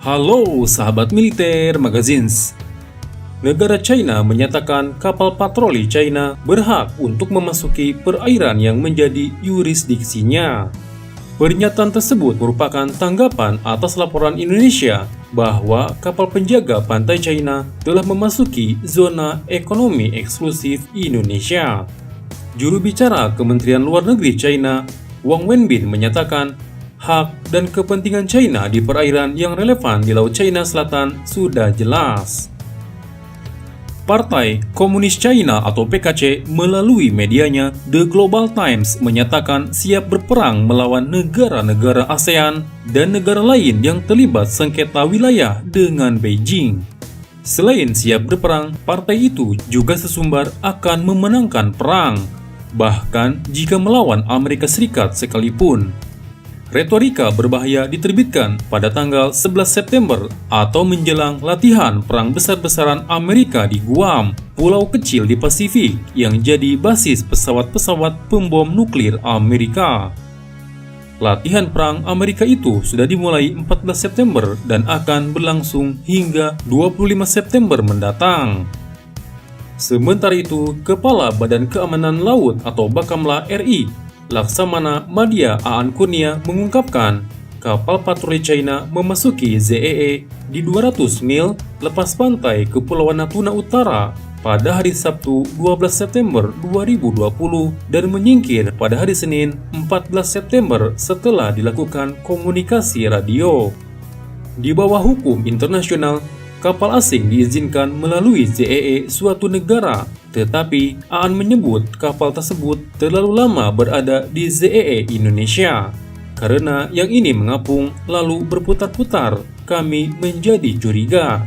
Halo sahabat militer magazines. Negara China menyatakan kapal patroli China berhak untuk memasuki perairan yang menjadi yurisdiksinya. Pernyataan tersebut merupakan tanggapan atas laporan Indonesia bahwa kapal penjaga pantai China telah memasuki zona ekonomi eksklusif Indonesia. Juru bicara Kementerian Luar Negeri China, Wang Wenbin, menyatakan hak dan kepentingan China di perairan yang relevan di Laut China Selatan sudah jelas. Partai Komunis China atau PKC melalui medianya The Global Times menyatakan siap berperang melawan negara-negara ASEAN dan negara lain yang terlibat sengketa wilayah dengan Beijing. Selain siap berperang, partai itu juga sesumbar akan memenangkan perang, bahkan jika melawan Amerika Serikat sekalipun. Retorika berbahaya diterbitkan pada tanggal 11 September atau menjelang latihan perang besar-besaran Amerika di Guam, pulau kecil di Pasifik yang jadi basis pesawat-pesawat pembom nuklir Amerika. Latihan perang Amerika itu sudah dimulai 14 September dan akan berlangsung hingga 25 September mendatang. Sementara itu, Kepala Badan Keamanan Laut atau Bakamla RI, Laksamana Madya Aan Kurnia, mengungkapkan kapal patroli China memasuki ZEE di 200 mil lepas pantai Kepulauan Natuna Utara pada hari Sabtu 12 September 2020 dan menyingkir pada hari Senin 14 September setelah dilakukan komunikasi radio. Di bawah hukum internasional, kapal asing diizinkan melalui ZEE suatu negara, tetapi Aan menyebut kapal tersebut terlalu lama berada di ZEE Indonesia. Karena yang ini mengapung lalu berputar-putar, kami menjadi curiga.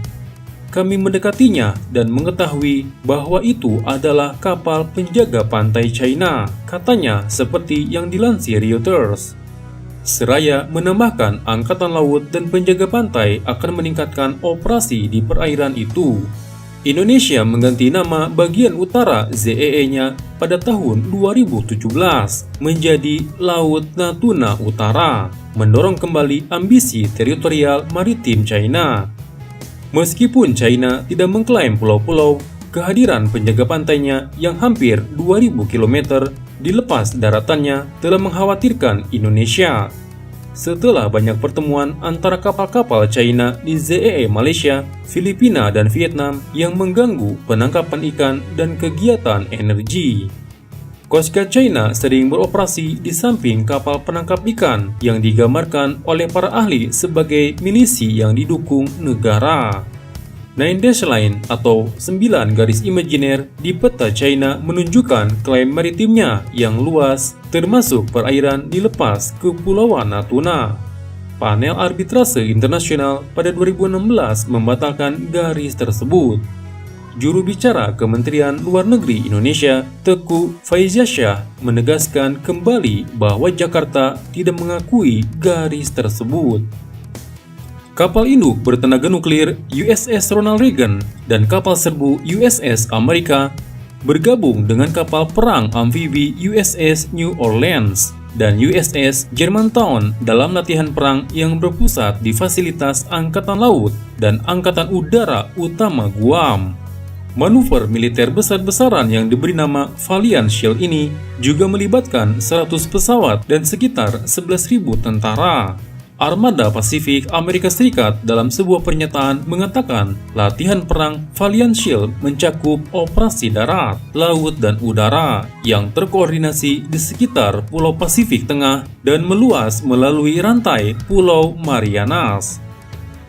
Kami mendekatinya dan mengetahui bahwa itu adalah kapal penjaga pantai China, katanya seperti yang dilansir Reuters. Seraya menambahkan Angkatan Laut dan Penjaga Pantai akan meningkatkan operasi di perairan itu. Indonesia mengganti nama bagian utara ZEE-nya pada tahun 2017 menjadi Laut Natuna Utara, mendorong kembali ambisi teritorial maritim China. Meskipun China tidak mengklaim pulau-pulau, kehadiran penjaga pantainya yang hampir 2000 km dilepas daratannya telah mengkhawatirkan Indonesia. Setelah banyak pertemuan antara kapal-kapal China di ZEE Malaysia, Filipina, dan Vietnam yang mengganggu penangkapan ikan dan kegiatan energi. Coast Guard China sering beroperasi di samping kapal penangkap ikan yang digambarkan oleh para ahli sebagai milisi yang didukung negara. 9 Dash Line atau 9 garis imajiner di peta China menunjukkan klaim maritimnya yang luas, termasuk perairan dilepas Kepulauan Natuna. Panel Arbitrase Internasional pada 2016 membatalkan garis tersebut. Juru bicara Kementerian Luar Negeri Indonesia, Teguh Faizasyah, menegaskan kembali bahwa Jakarta tidak mengakui garis tersebut. Kapal induk bertenaga nuklir USS Ronald Reagan dan kapal serbu USS Amerika bergabung dengan kapal perang amfibi USS New Orleans dan USS Germantown dalam latihan perang yang berpusat di fasilitas Angkatan Laut dan Angkatan Udara Utama Guam. Manuver militer besar-besaran yang diberi nama Valiant Shield ini juga melibatkan 100 pesawat dan sekitar 11.000 tentara. Armada Pasifik Amerika Serikat dalam sebuah pernyataan mengatakan latihan perang Valiant Shield mencakup operasi darat, laut, dan udara yang terkoordinasi di sekitar Pulau Pasifik Tengah dan meluas melalui rantai Pulau Marianas.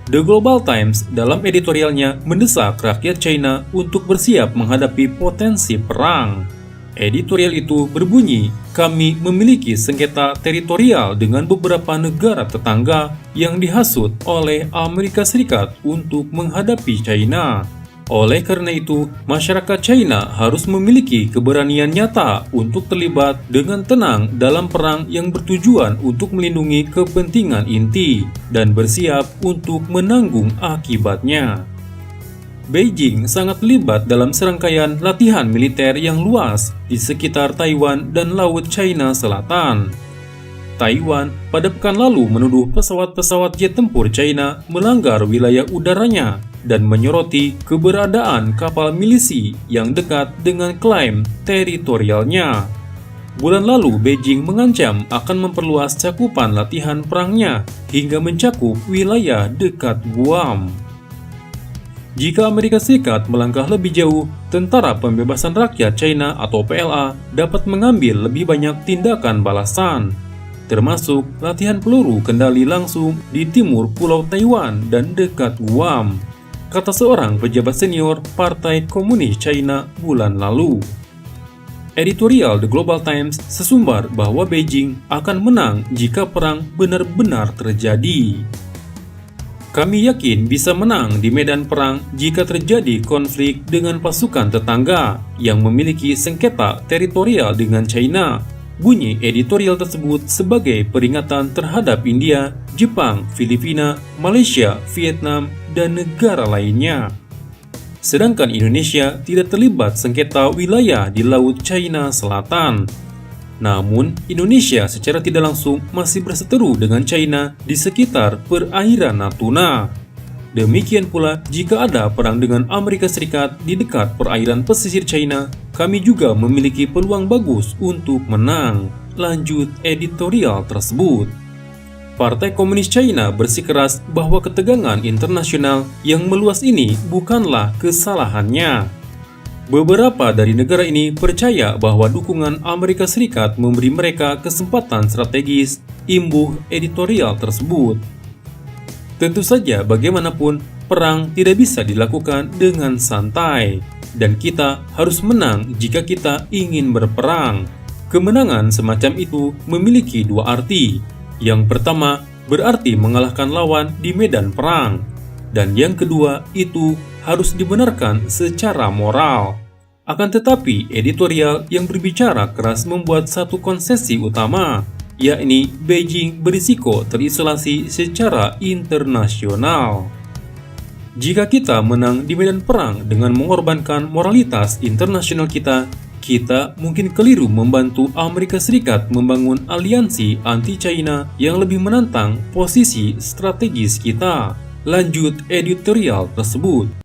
The Global Times dalam editorialnya mendesak rakyat China untuk bersiap menghadapi potensi perang. Editorial itu berbunyi, kami memiliki sengketa teritorial dengan beberapa negara tetangga yang dihasut oleh Amerika Serikat untuk menghadapi China. Oleh karena itu, masyarakat China harus memiliki keberanian nyata untuk terlibat dengan tenang dalam perang yang bertujuan untuk melindungi kepentingan inti dan bersiap untuk menanggung akibatnya. Beijing sangat terlibat dalam serangkaian latihan militer yang luas di sekitar Taiwan dan Laut China Selatan. Taiwan pada pekan lalu menuduh pesawat-pesawat jet tempur China melanggar wilayah udaranya dan menyoroti keberadaan kapal milisi yang dekat dengan klaim teritorialnya. Bulan lalu, Beijing mengancam akan memperluas cakupan latihan perangnya hingga mencakup wilayah dekat Guam. Jika Amerika Serikat melangkah lebih jauh, Tentara Pembebasan Rakyat China atau PLA dapat mengambil lebih banyak tindakan balasan, termasuk latihan peluru kendali langsung di timur Pulau Taiwan dan dekat Guam, kata seorang pejabat senior Partai Komunis China bulan lalu. Editorial The Global Times sesumbar bahwa Beijing akan menang jika perang benar-benar terjadi. Kami yakin bisa menang di medan perang jika terjadi konflik dengan pasukan tetangga yang memiliki sengketa teritorial dengan China. Bunyi editorial tersebut sebagai peringatan terhadap India, Jepang, Filipina, Malaysia, Vietnam, dan negara lainnya. Sedangkan Indonesia tidak terlibat sengketa wilayah di Laut China Selatan. Namun, Indonesia secara tidak langsung masih berseteru dengan China di sekitar perairan Natuna. Demikian pula, jika ada perang dengan Amerika Serikat di dekat perairan pesisir China, kami juga memiliki peluang bagus untuk menang, lanjut editorial tersebut. Partai Komunis China bersikeras bahwa ketegangan internasional yang meluas ini bukanlah kesalahannya. Beberapa dari negara ini percaya bahwa dukungan Amerika Serikat memberi mereka kesempatan strategis, imbuh editorial tersebut. Tentu saja bagaimanapun, perang tidak bisa dilakukan dengan santai, dan kita harus menang jika kita ingin berperang. Kemenangan semacam itu memiliki dua arti. Yang pertama, berarti mengalahkan lawan di medan perang, dan yang kedua itu harus dibenarkan secara moral. Akan tetapi, editorial yang berbicara keras membuat satu konsesi utama, yakni Beijing berisiko terisolasi secara internasional. Jika kita menang di medan perang dengan mengorbankan moralitas internasional kita mungkin keliru membantu Amerika Serikat membangun aliansi anti-China yang lebih menantang posisi strategis kita. Lanjut editorial tersebut.